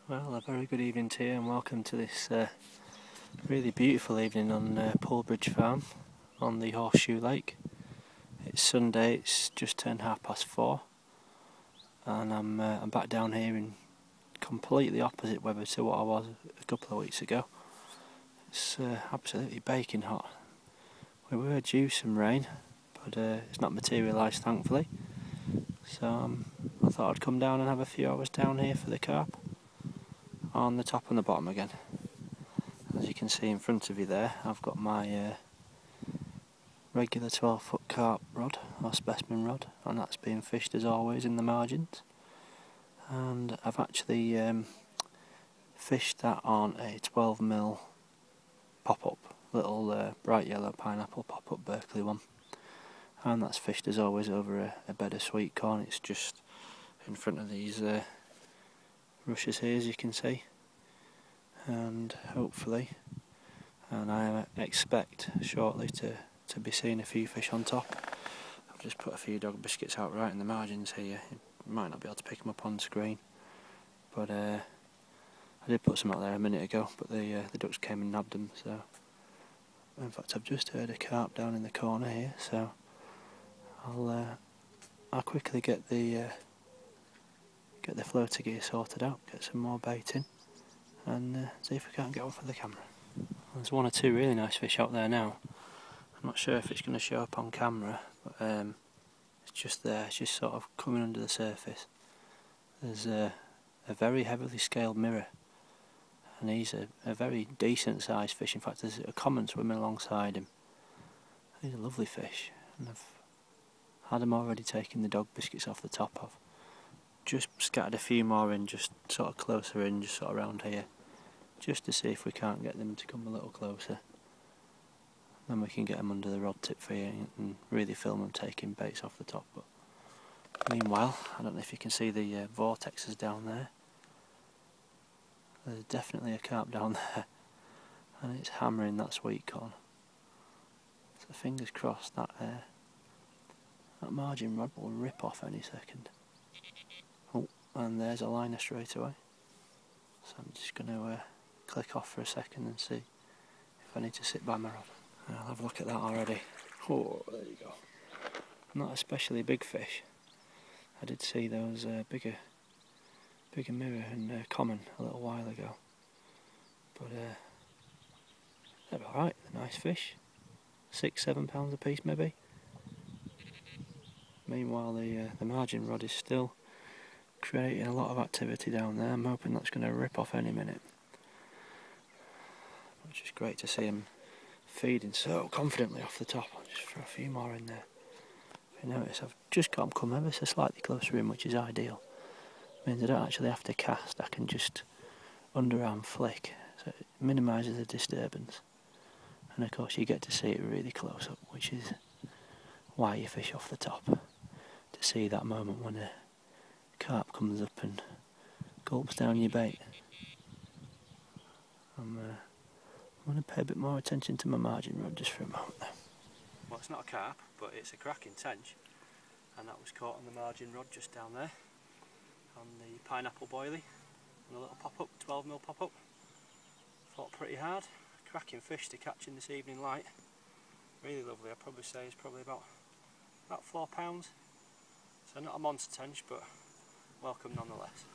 Well, a very good evening to you and welcome to this really beautiful evening on Poolbridge Farm on the Horseshoe Lake. It's Sunday, it's just turned 4:30 and I'm back down here in completely opposite weather to what I was a couple of weeks ago. It's absolutely baking hot. We were due some rain, but it's not materialised thankfully. So I thought I'd come down and have a few hours down here for the carp on the top and the bottom again. As you can see in front of you there, I've got my regular 12-foot carp rod or specimen rod, and that's being fished as always in the margins. And I've actually fished that on a 12mm pop-up, little bright yellow pineapple pop-up Berkeley one, and that's fished as always over a bed of sweet corn. It's just in front of these rushes here, as you can see, and hopefully, and I expect shortly to be seeing a few fish on top. I've just put a few dog biscuits out right in the margins here. You might not be able to pick them up on screen, but I did put some out there a minute ago, but the ducks came and nabbed them. So in fact I've just heard a carp down in the corner here, so I'll quickly get the floater gear sorted out, get some more bait in, and see if we can't get one for the camera. There's one or two really nice fish out there now. I'm not sure if it's going to show up on camera, but it's just there, it's just sort of coming under the surface. There's a very heavily scaled mirror, and he's a very decent sized fish. In fact, there's a common swimming alongside him. He's a lovely fish, and I've had him already taking the dog biscuits off the top of. Just scattered a few more in, just sort of closer in, just sort of around here, just to see if we can't get them to come a little closer. Then we can get them under the rod tip for you and really film them taking baits off the top. But meanwhile, I don't know if you can see the vortexes down there. There's definitely a carp down there, and it's hammering that sweet corn. So fingers crossed that margin rod will rip off any second. Oh, and there's a liner straight away. So I'm just going to click off for a second and see if I need to sit by my rod. I'll have a look at that already. Oh, there you go. Not especially big fish. I did see those bigger mirror and common a little while ago, but they're alright. They're nice fish. 6-7 pounds a piece maybe. Meanwhile, the margin rod is still creating a lot of activity down there. I'm hoping that's going to rip off any minute. Which is great to see him feeding so confidently off the top. I'll just throw a few more in there. If you notice, I've just got them come ever so slightly closer in, which is ideal. Means I don't actually have to cast, I can just underarm flick, so it minimises the disturbance. And of course you get to see it really close up, which is why you fish off the top. To see that moment when a carp comes up and gulps down your bait. I'm going to pay a bit more attention to my margin rod just for a moment now. Well, it's not a carp, but it's a cracking tench, and that was caught on the margin rod just down there on the pineapple boilie, and a little pop-up, 12mm pop-up. Fought pretty hard. Cracking fish to catch in this evening light. Really lovely. I'd probably say it's probably about 4 pounds. So not a monster tench, but welcome nonetheless.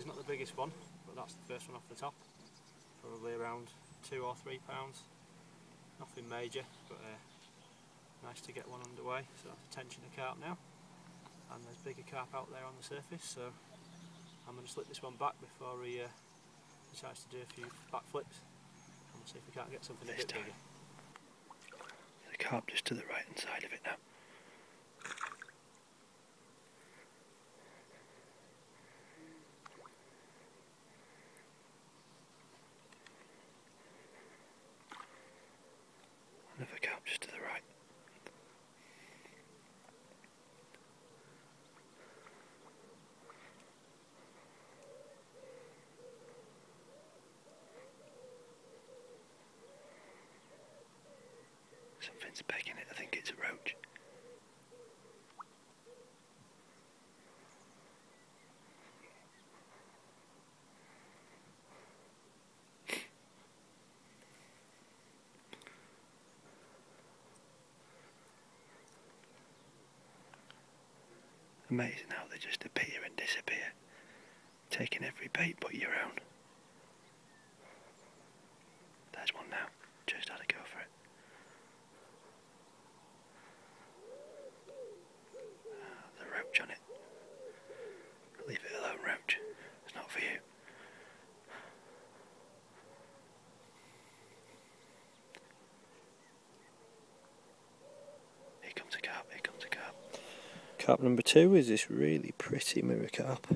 is not the biggest one, but that's the first one off the top. Probably around 2 or 3 pounds. Nothing major, but nice to get one underway. So that's a tensioner carp now, and there's bigger carp out there on the surface, so I'm going to slip this one back before he decides to do a few backflips, and we'll see if we can't get something a bit bigger. The carp just to the right hand side of it now. Another carp just to the right. Something's pegging it, I think it's a roach. Amazing how they just appear and disappear, taking every bait but your own. There's one now, just had to go for it. The roach on it. Leave it alone, roach. It's not for you. Here comes a carp, here comes a carp. Carp number 2 is this really pretty mirror carp,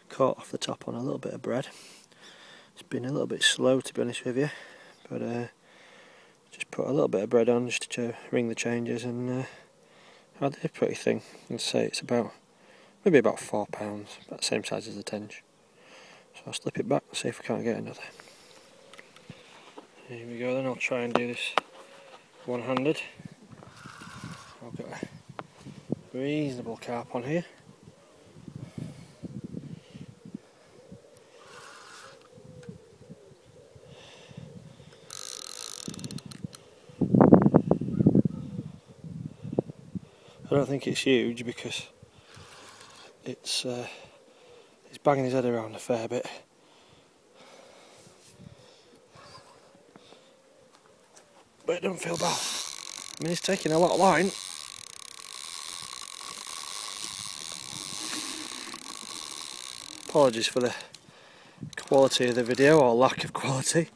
caught off the top on a little bit of bread. It's been a little bit slow, to be honest with you, but just put a little bit of bread on just to ring the changes, and had a pretty thing. I'd say it's maybe about 4 pounds, about the same size as the tench. So I'll slip it back and see if we can't get another. Here we go then, I'll try and do this one-handed. I've got a reasonable carp on here. I don't think it's huge because it's banging his head around a fair bit. But it don't feel bad. I mean, it's taking a lot of line. Apologies for the quality of the video, or lack of quality.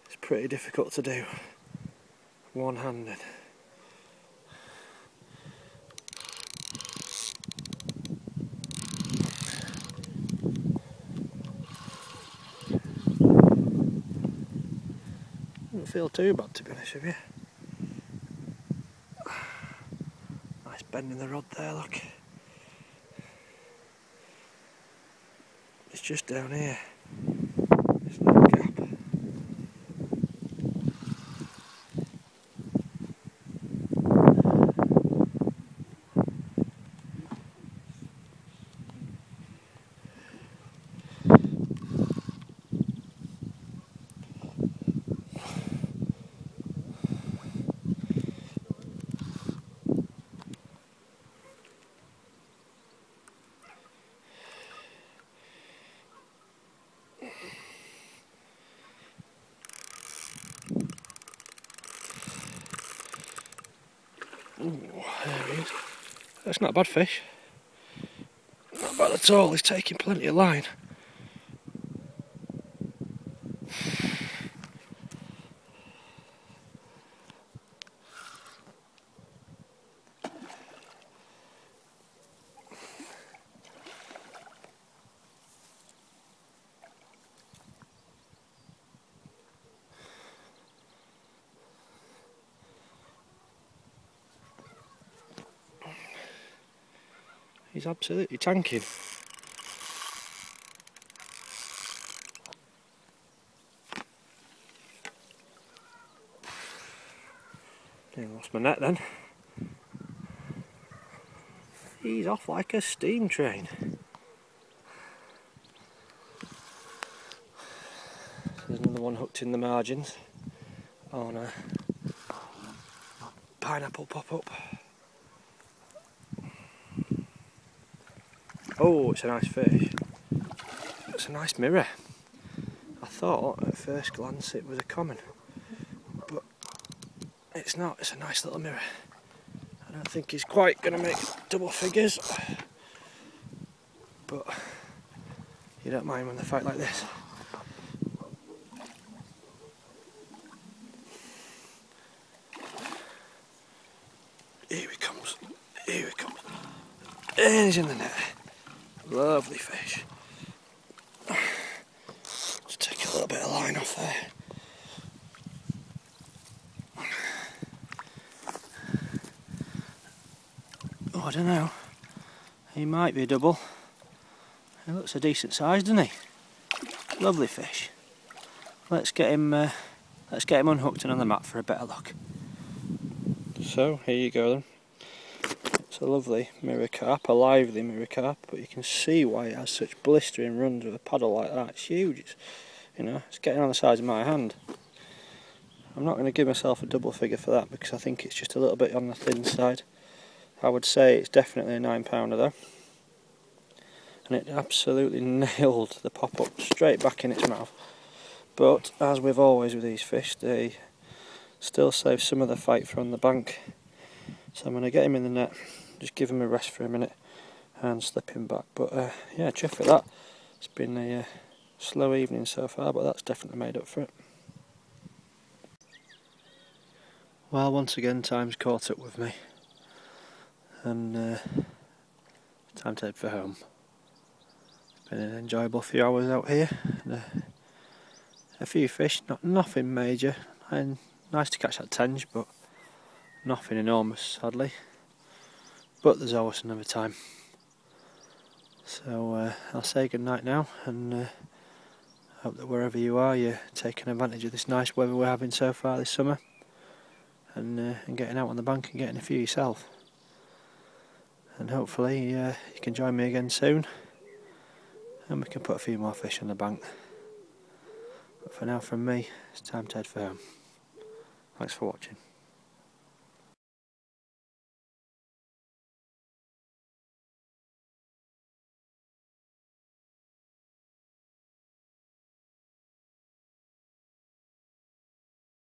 It's pretty difficult to do one-handed. Doesn't feel too bad, to be honest with you. Nice bend in the rod there, look. It's just down here. This little gap. Ooh, there he is. That's not a bad fish. Not bad at all, he's taking plenty of line. He's absolutely tanking. I lost my net then. He's off like a steam train. There's another one hooked in the margins on a pineapple pop-up. Oh, it's a nice fish. a nice mirror. I thought at first glance it was a common, but it's not. It's a nice little mirror. I don't think he's quite going to make double figures, but you don't mind when they fight like this. Here he comes. Here he comes. And he's in the net. Lovely fish. Just take a little bit of line off there. Oh, I don't know. He might be a double. He looks a decent size, doesn't he? Lovely fish. Let's get him unhooked and on the mat for a better look. So here you go then. It's a lovely mirror carp, a lively mirror carp, but you can see why it has such blistering runs with a paddle like that. It's huge. It's getting on the size of my hand. I'm not going to give myself a double figure for that because I think it's just a little bit on the thin side. I would say it's definitely a 9-pounder though. And it absolutely nailed the pop-up straight back in its mouth. But as with always with these fish, they still save some of the fight from the bank. So I'm going to get him in the net, just give him a rest for a minute and slip him back. But yeah, chuff at that. It's been a slow evening so far, but that's definitely made up for it. Well, once again time's caught up with me and time to head for home. It's been an enjoyable few hours out here. And, a few fish, nothing major, and nice to catch that tenge, but nothing enormous sadly. But there's always another time. So I'll say good night now, and hope that wherever you are you're taking advantage of this nice weather we're having so far this summer, and getting out on the bank and getting a few yourself. And hopefully you can join me again soon and we can put a few more fish on the bank. But for now from me, it's time to head for home. Thanks for watching.